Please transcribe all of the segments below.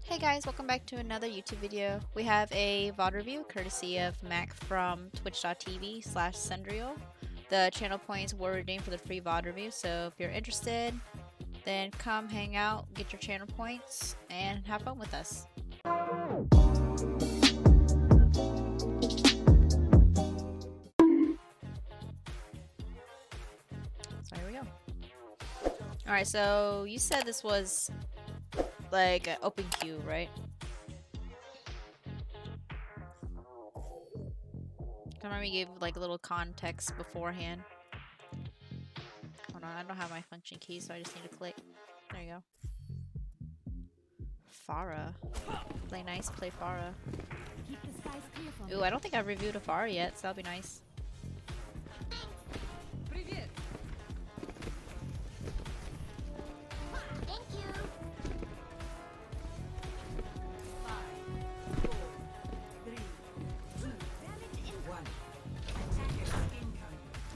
Hey guys, welcome back to another YouTube video. We have a VOD review courtesy of Mac from twitch.tv/Cendriel. The channel points were redeemed for the free VOD review, so if you're interested, then come hang out, get your channel points, and have fun with us. So here we go. Alright, so you said this was like an open queue, right? I remember you gave like a little context beforehand. Hold on, I don't have my function key, so I just need to click. There you go. Pharah. Play nice, play Pharah. Ooh, I don't think I've reviewed a Pharah yet, so that'll be nice.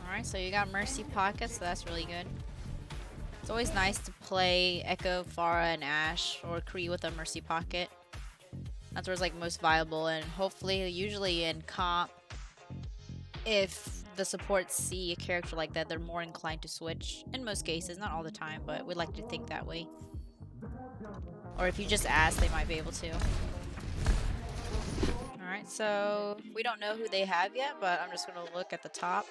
Alright, so you got Mercy Pocket, so that's really good. It's always nice to play Echo, Pharah, and Ashe, or Kree with a Mercy Pocket. That's where it's like most viable, and hopefully, usually in comp, if the supports see a character like that, they're more inclined to switch. In most cases, not all the time, but we'd like to think that way. Or if you just ask, they might be able to. Alright, so we don't know who they have yet, but I'm just going to look at the top.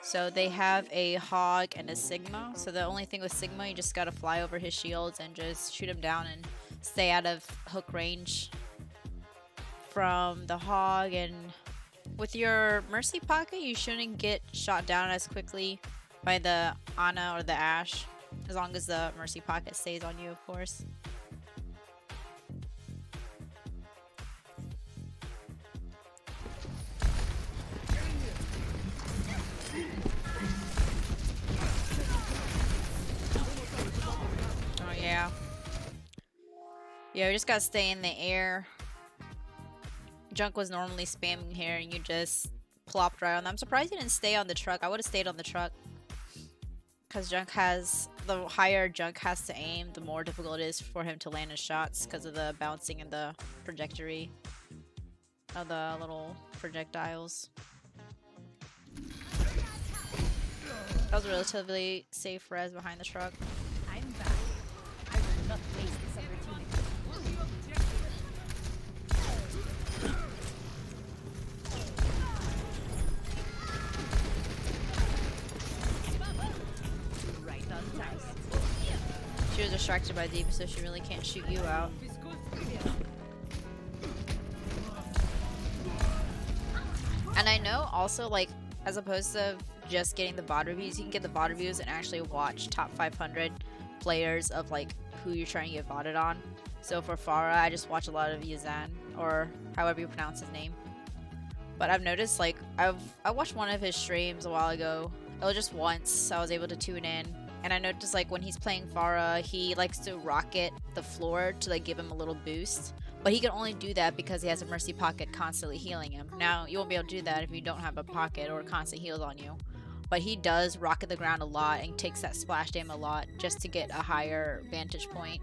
So they have a Hog and a Sigma. So the only thing with Sigma, you just gotta fly over his shields and just shoot him down and stay out of hook range from the Hog. And with your Mercy Pocket, you shouldn't get shot down as quickly by the Ana or the Ashe, as long as the Mercy Pocket stays on you, of course. Yeah, we just gotta stay in the air. Junk was normally spamming here and you just plopped right on them. I'm surprised you didn't stay on the truck. I would have stayed on the truck. Because Junk has, the higher Junk has to aim, the more difficult it is for him to land his shots because of the bouncing and the trajectory of the little projectiles. That was a relatively safe res behind the truck. I'm back. I will not waste this opportunity. Right on time. She was distracted by Deep, so she really can't shoot you out. And I know also, like, as opposed to just getting the VOD reviews, you can get the VOD reviews and actually watch top 500 players of like who you're trying to get VODed on. So for Pharah, I just watch a lot of Yazan, or however you pronounce his name. But I've noticed, like, I watched one of his streams a while ago. It was just once, so I was able to tune in. And I noticed, like, when he's playing Pharah, he likes to rocket the floor to, like, give him a little boost. But he can only do that because he has a Mercy Pocket constantly healing him. Now, you won't be able to do that if you don't have a pocket or constant heals on you. But he does rocket the ground a lot and takes that splash damage a lot just to get a higher vantage point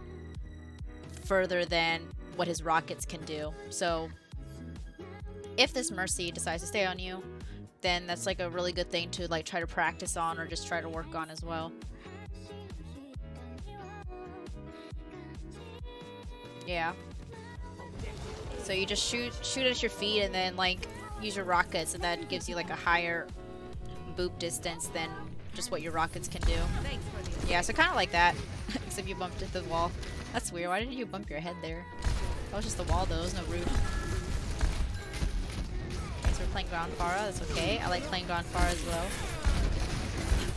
further than what his rockets can do. So if this Mercy decides to stay on you, then that's like a really good thing to like try to practice on or just try to work on as well. Yeah. So you just shoot at your feet and then like use your rockets, and that gives you like a higher boop distance than just what your rockets can do. Yeah, so kind of like that, except you bumped into the wall. That's weird. Why did you bump your head there? That was just the wall though. There's no roof. Okay, so we're playing ground Pharah. That's okay. I like playing ground Pharah as well.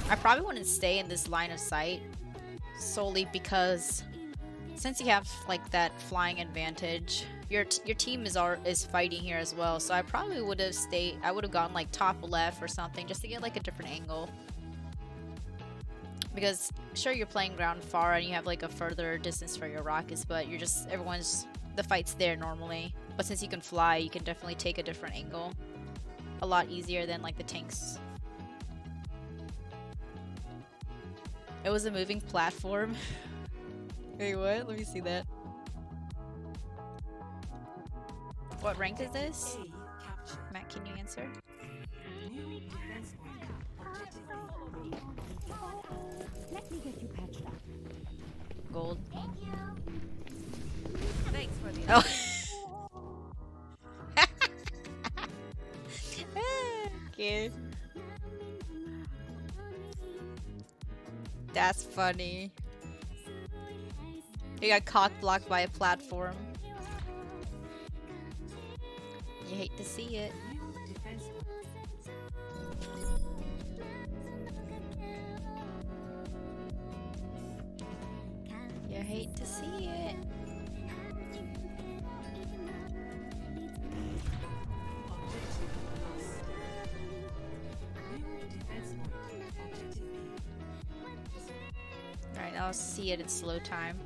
I probably wouldn't stay in this line of sight solely because since you have like that flying advantage, your team is fighting here as well. So I probably would have stayed. I would have gone like top left or something just to get like a different angle. Because sure, you're playing ground Pharah and you have like a further distance for your rockets, but you're just the fight's there normally. But since you can fly, you can definitely take a different angle a lot easier than like the tanks. It was a moving platform. Wait, what? Let me see that. What rank is this? Matt, can you answer? Let me get you patched up. Gold. Thanks for the Oh. Cute. That's funny. You got cock blocked by a platform. You hate to see it. You hate to see it. Alright, I'll see it in slow time.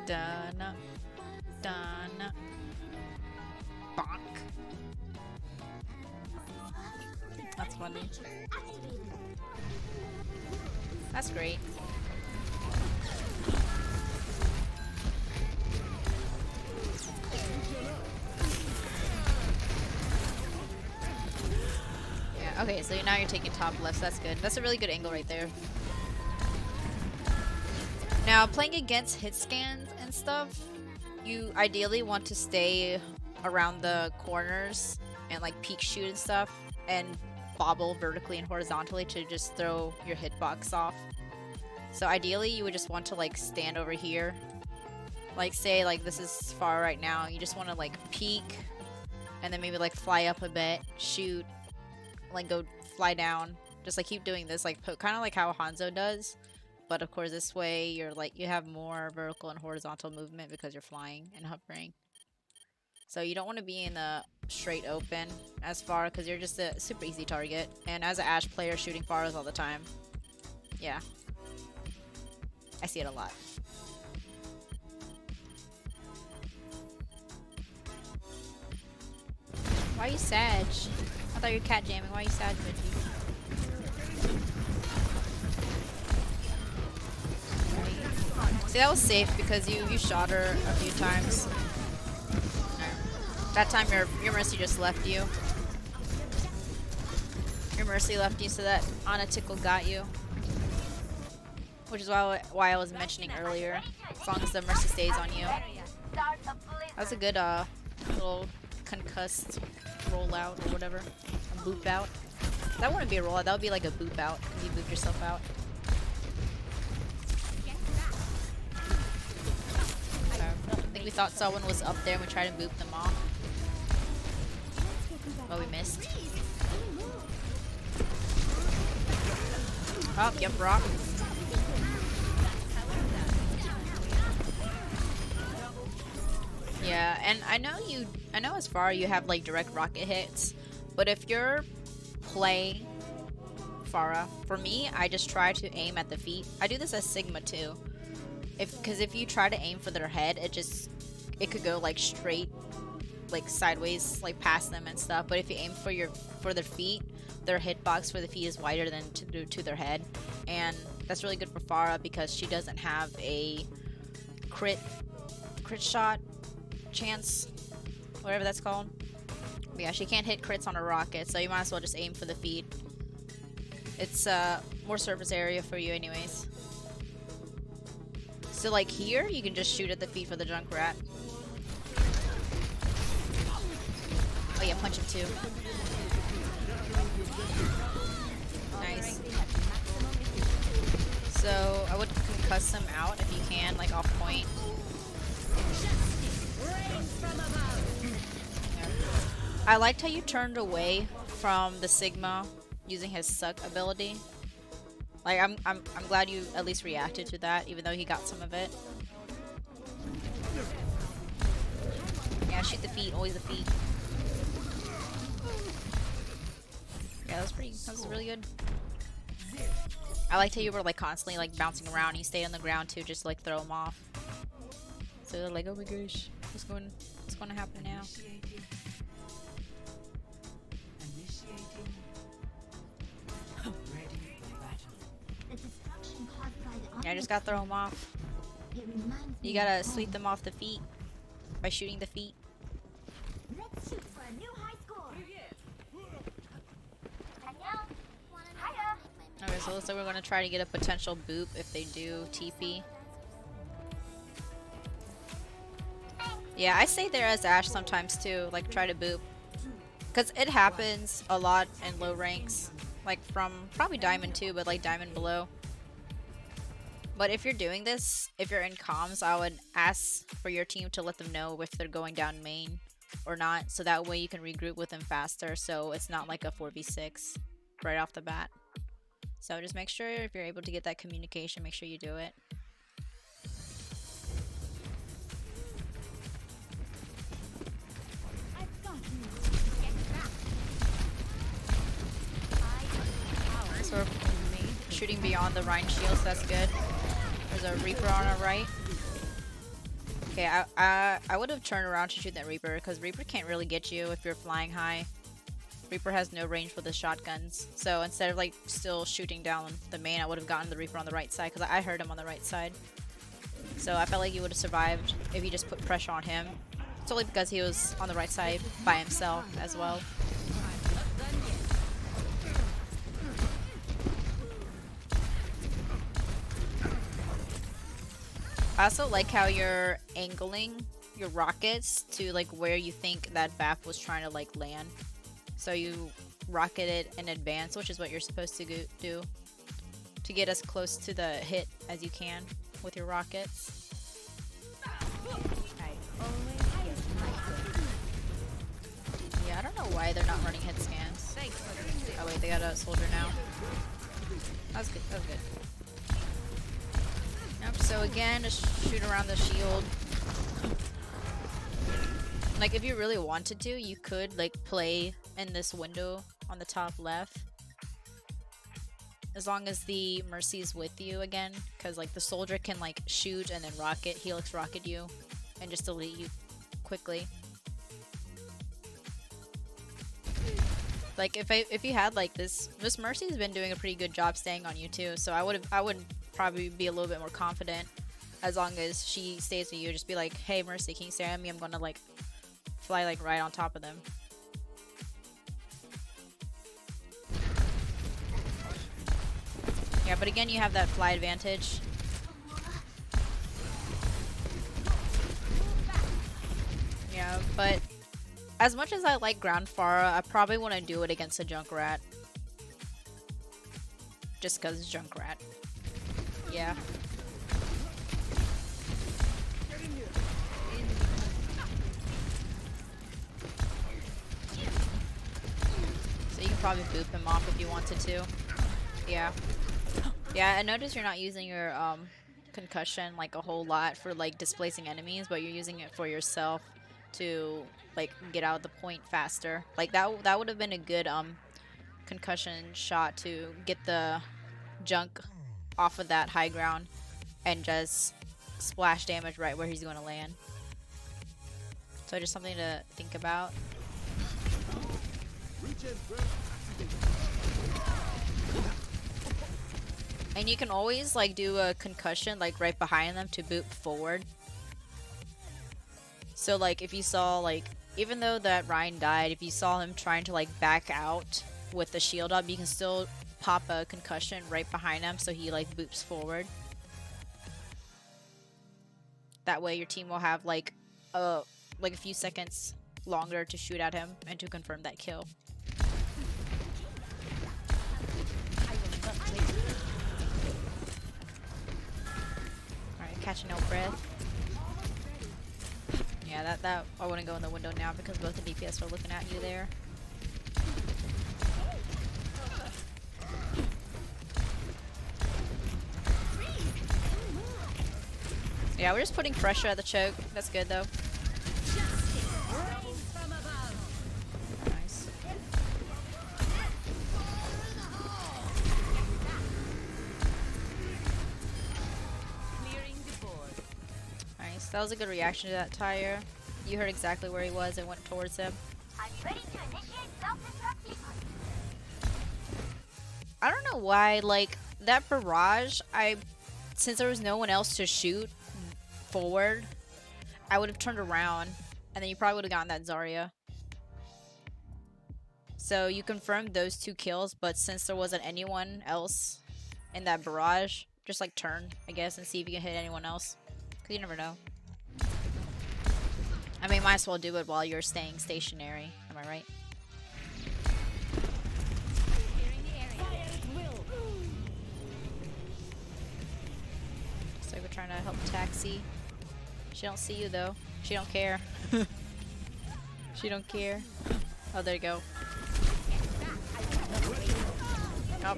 Done. Done. Bonk. That's funny. That's great. Yeah, okay, so now you're taking top left, so that's good. That's a really good angle right there. Now, playing against hit scans and stuff, you ideally want to stay around the corners and like peek shoot and stuff and bobble vertically and horizontally to just throw your hitbox off. So ideally you would just want to like stand over here. Like say like this is far right now, you just want to like peek and then maybe like fly up a bit, shoot, like go fly down. Just like keep doing this, like kind of like how Hanzo does. But of course this way you're like you have more vertical and horizontal movement because you're flying and hovering. So you don't want to be in the straight open as far because you're just a super easy target. And as an Ashe player shooting Pharahs all the time, yeah, I see it a lot. Why are you sad? I thought you were cat jamming. Why are you sad, Reggie? See, that was safe because you shot her a few times. That time your Mercy just left you. Your Mercy left you so that Ana Tickle got you. Which is why I was mentioning earlier. As long as the Mercy stays on you. That was a good little concussed rollout or whatever. A boop out. That wouldn't be a rollout, that would be like a boop out. You booped yourself out. I think we thought someone was up there and we tried to boop them off. But we missed. Oh, yep, rock. Yeah, and I know as far you have like direct rocket hits, but if you're playing Pharah, for me, I just try to aim at the feet. I do this as Sigma too. Because if you try to aim for their head, it could go like straight, like sideways, like past them and stuff. But if you aim for their feet, their hitbox for the feet is wider than to their head, and that's really good for Pharah because she doesn't have a crit shot chance, whatever that's called. But yeah, she can't hit crits on a rocket, so you might as well just aim for the feet. It's more surface area for you anyways. So like here, you can just shoot at the feet for the Junkrat. Oh yeah, punch him too. Nice. So I would concuss him out if you can, like off point. Yeah. I liked how you turned away from the Sigma using his suck ability. Like I'm glad you at least reacted to that, even though he got some of it. Yeah, shoot the feet, always the feet. Yeah, that was really good. I liked how you were like constantly like bouncing around. You stay on the ground too, just to, like throw them off. So they're like, oh my gosh, what's going to happen now? Yeah, I just gotta throw them off. You gotta sweep them off the feet by shooting the feet. Let's shoot for a new high score. Okay, so it looks like we're gonna try to get a potential boop if they do TP. Yeah, I stay there as Ashe sometimes too, like try to boop. Because it happens a lot in low ranks, like from probably Diamond too, but like Diamond below. But if you're doing this, if you're in comms, I would ask for your team to let them know if they're going down main or not, so that way you can regroup with them faster, so it's not like a 4v6 right off the bat. So just make sure if you're able to get that communication, make sure you do it. So we're shooting beyond the Rhine shield, so that's good. There's a Reaper on our right. Okay, I would have turned around to shoot that Reaper, because Reaper can't really get you if you're flying high. Reaper has no range for the shotguns, so instead of like still shooting down the main, I would have gotten the Reaper on the right side, because I heard him on the right side. So I felt like you would have survived if you just put pressure on him. It's only because he was on the right side by himself as well. I also like how you're angling your rockets to like where you think that BAF was trying to like land. So you rocket it in advance, which is what you're supposed to do to get as close to the hit as you can with your rockets. Yeah, I don't know why they're not running hit scans. Oh wait, they got a soldier now. That's good. That was good. Yep, so again, just shoot around the shield. Like, if you really wanted to, you could, like, play in this window on the top left. As long as the Mercy's with you again. Because, like, the soldier can, like, shoot and then rocket, helix rocket you. And just delete you quickly. Like, if you had, like, this Mercy's been doing a pretty good job staying on you, too. So I would probably be a little bit more confident as long as she stays with you. Just be like, hey Mercy, can you stay on me? I'm gonna like fly like right on top of them. Yeah, but again, you have that fly advantage. Yeah, but as much as I like ground Pharah, I probably want to do it against a Junkrat. Just because it's Junkrat. Yeah. So you can probably boop him off if you wanted to. Yeah. Yeah, I noticed you're not using your concussion like a whole lot for like displacing enemies, but you're using it for yourself to like get out of the point faster. Like that would have been a good concussion shot to get the junk off of that high ground and just splash damage right where he's going to land. So just something to think about. And you can always like do a concussion like right behind them to boot forward. So like if you saw like, even though that Ryan died, if you saw him trying to like back out with the shield up, you can still pop a concussion right behind him so he like boops forward. That way your team will have like a few seconds longer to shoot at him and to confirm that kill. Alright, catching no breath. Yeah, that I wouldn't go in the window now because both the DPS are looking at you there. Yeah, we're just putting pressure at the choke. That's good though. Nice. Nice. That was a good reaction to that tire. You heard exactly where he was and went towards him. I don't know why, like, that barrage, I since there was no one else to shoot forward, I would have turned around, and then you probably would have gotten that Zarya. So you confirmed those 2 kills, but since there wasn't anyone else in that barrage, just like turn, I guess, and see if you can hit anyone else. Cause you never know. I mean, might as well do it while you're staying stationary. Am I right? So we're trying to help Taxi. She don't see you though. She don't care. She don't care. Oh, there you go. Oh.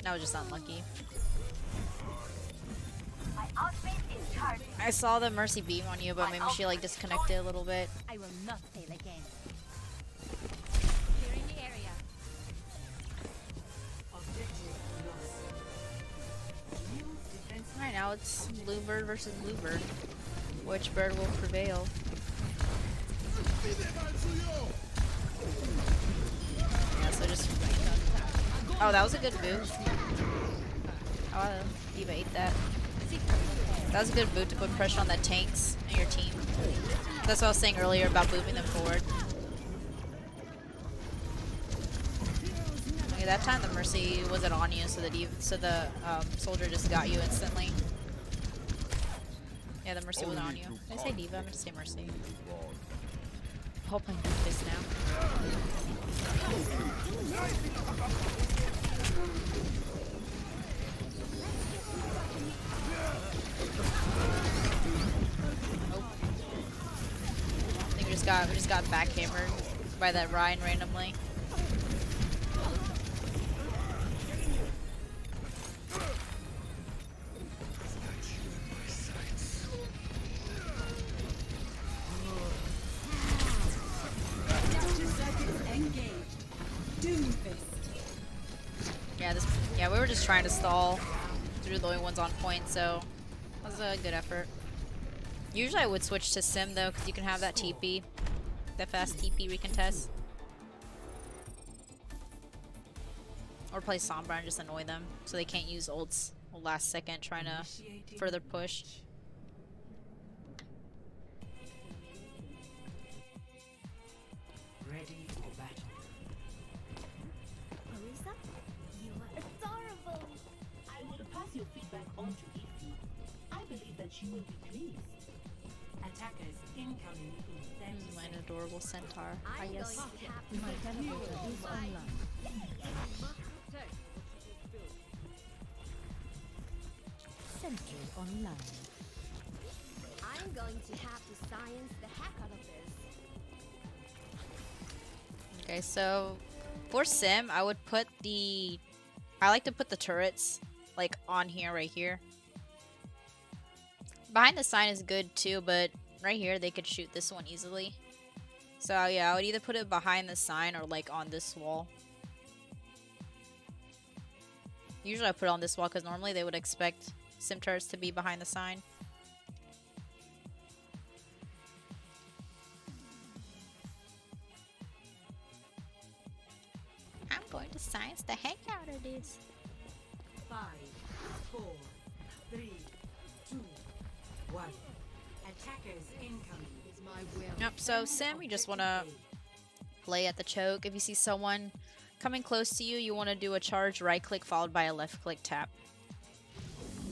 That was just unlucky. I saw the Mercy beam on you, but maybe she like disconnected a little bit. I will not fail again. Alright, now it's 𝓢𝓸𝓬𝓲𝓪 versus 𝓢𝓸𝓬𝓬. Which bird will prevail? Yeah, so just... Oh, that was a good boot. Oh, D.Va ate that. That was a good boot to put pressure on the tanks and your team. That's what I was saying earlier about moving them forward. Okay, that time the Mercy wasn't on you, so the soldier just got you instantly. Yeah, the Mercy wasn't on you. Did I say D.Va? I meant to say Mercy. I hope I'm doing this now. Oh. I think we just got backhammered by that Ryan randomly. Yeah, we were just trying to stall through the only ones on point, so that was a good effort. Usually I would switch to Sim though, because you can have that TP, that fast TP recontest. Or play Sombra and just annoy them, so they can't use ults last second trying to further push. Ready for battle. Marisa, you are adorable. I will pass your feedback on to Evie. I believe that she will be pleased. Attackers incoming in 30 My adorable centaur. I'm Yes. going to have My teleporter is online. Cendriel online. I'm going to have to science the heck out of this. Okay, so for Sim, I would put I like to put the turrets like on here, right here. Behind the sign is good too, but right here they could shoot this one easily. So yeah, I would either put it behind the sign or like on this wall. Usually I put it on this wall because normally they would expect Sim turrets to be behind the sign. I'm going to science the heck out of this. 5, 4, 3, 2, 1. Attackers incoming. Is my will. Yep, so Sim, you just want to play at the choke. If you see someone coming close to you, you want to do a charge right click followed by a left click tap.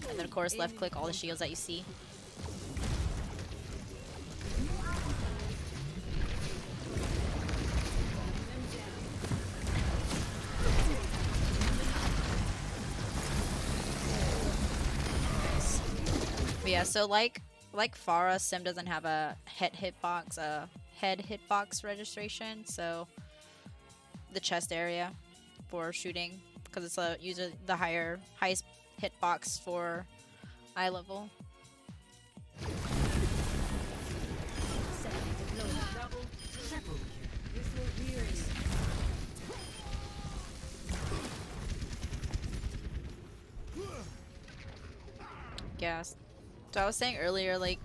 And then of course left click all the shields that you see. Nice. But yeah, so like Pharah, Sim doesn't have a head hitbox registration, so the chest area for shooting, because it's usually the highest hitbox for eye level. Yes. So I was saying earlier, like,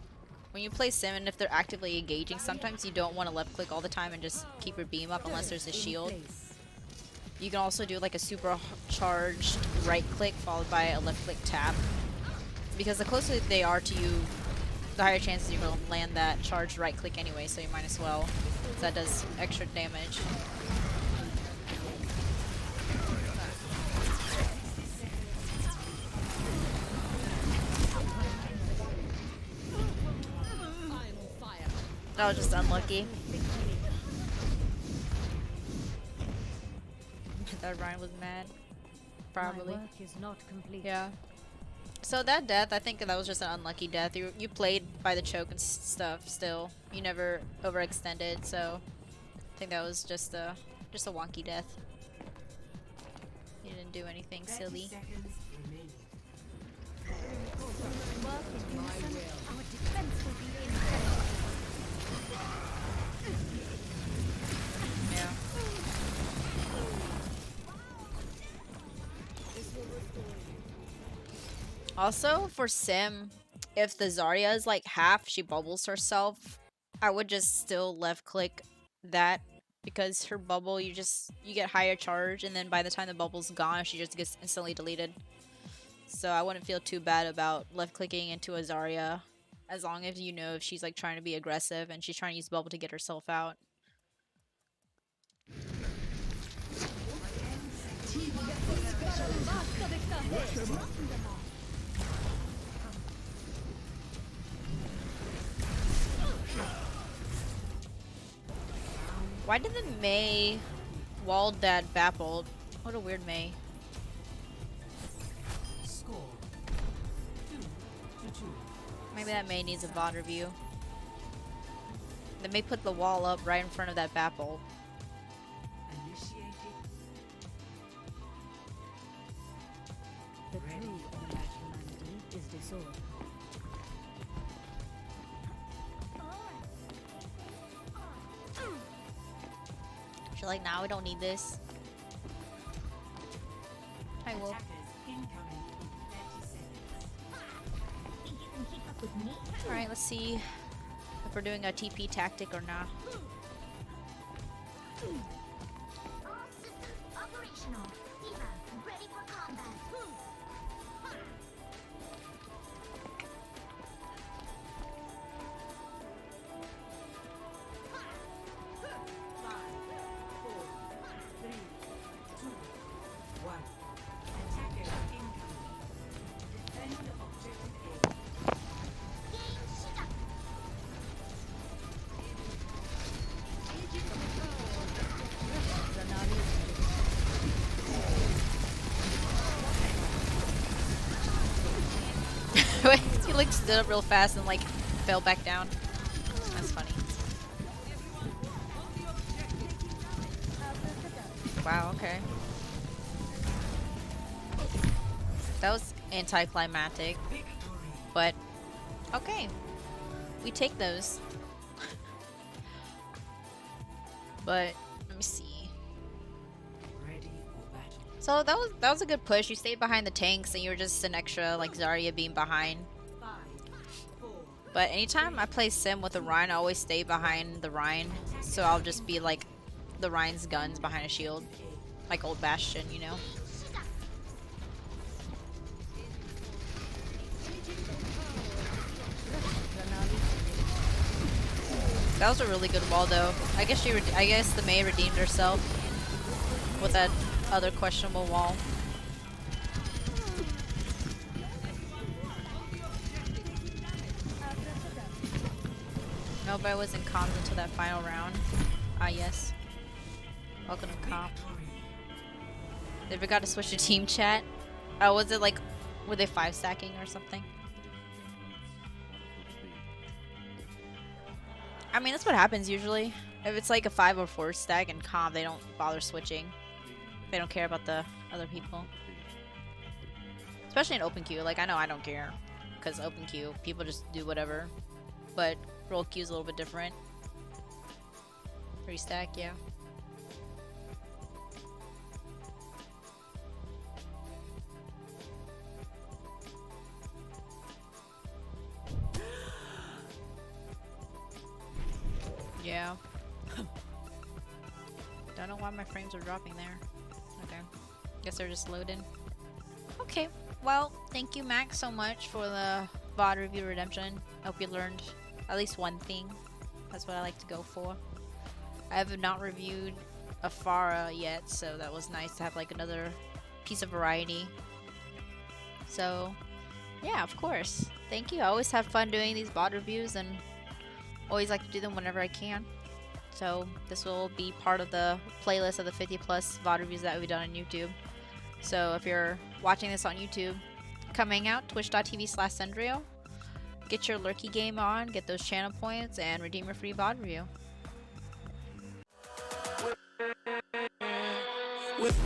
when you play Sim and if they're actively engaging, sometimes you don't want to left click all the time and just keep your beam up unless there's a shield. You can also do like a supercharged right click followed by a left click tap. Because the closer they are to you, the higher chances you're going to land that charged right click anyway, so you might as well. So that does extra damage. That was just unlucky. That Ryan was mad. Probably. My work is not complete. Yeah. So that death, I think that was just an unlucky death. You played by the choke and stuff still. You never overextended, so I think that was just a wonky death. You didn't do anything 30 silly. seconds remaining. Our defense will be impenetrable. Yeah. Also, for Sim, if the Zarya is like half, she bubbles herself, I would just still left click that because her bubble, you get higher charge, and then by the time the bubble's gone, she just gets instantly deleted. So I wouldn't feel too bad about left clicking into a Zarya, as long as you know if she's like trying to be aggressive and she's trying to use bubble to get herself out. Why did the Mei walled that Bapple? What a weird Mei. Score 2-2. Maybe that Mei needs a VOD review. They may put the wall up right in front of that Bapple. Initiating. The true humanity is disorder. She's like, nah, we don't need this. Hi, Wolf. Attackers incoming in 30 seconds. Alright, let's see if we're doing a TP tactic or not. All systems operational. Eva, ready for combat. Attackers incoming. Defend objective Wait, he like stood up real fast and like fell back down. That's funny. Wow, okay. That was anticlimactic, but okay. We take those. But let me see. ready for battle. So that was a good push. You stayed behind the tanks and you were just an extra like Zarya being behind. 5, 4, But anytime I play Sim with a Rhine, I always stay behind the Rhine. So I'll just be like the Rhine's guns behind a shield. Like old Bastion, you know? That was a really good wall though. I guess the Mei redeemed herself with that other questionable wall. Nobody was in comms until that final round. Ah yes. Welcome to comp. They forgot to switch to team chat. Was it like, were they 5-stacking or something? I mean, that's what happens usually. If it's like a 5 or 4 stack in comp, they don't bother switching. They don't care about the other people. Especially in open queue. Like, I know I don't care. Because open queue, people just do whatever. But roll queue is a little bit different. 3 stack, yeah. Yeah. Don't know why my frames are dropping there. Guess they're just loading. Okay, well, thank you, Max, so much for the VOD review redemption. I hope you learned at least one thing. That's what I like to go for. I have not reviewed a Pharah yet, so that was nice to have like another piece of variety. So, yeah, of course. Thank you. I always have fun doing these VOD reviews and always like to do them whenever I can. So this will be part of the playlist of the 50 plus VOD reviews that we've done on YouTube. So if you're watching this on YouTube, come hang out, twitch.tv/Cendriel. Get your lurky game on, get those channel points, and redeem your free VOD review. With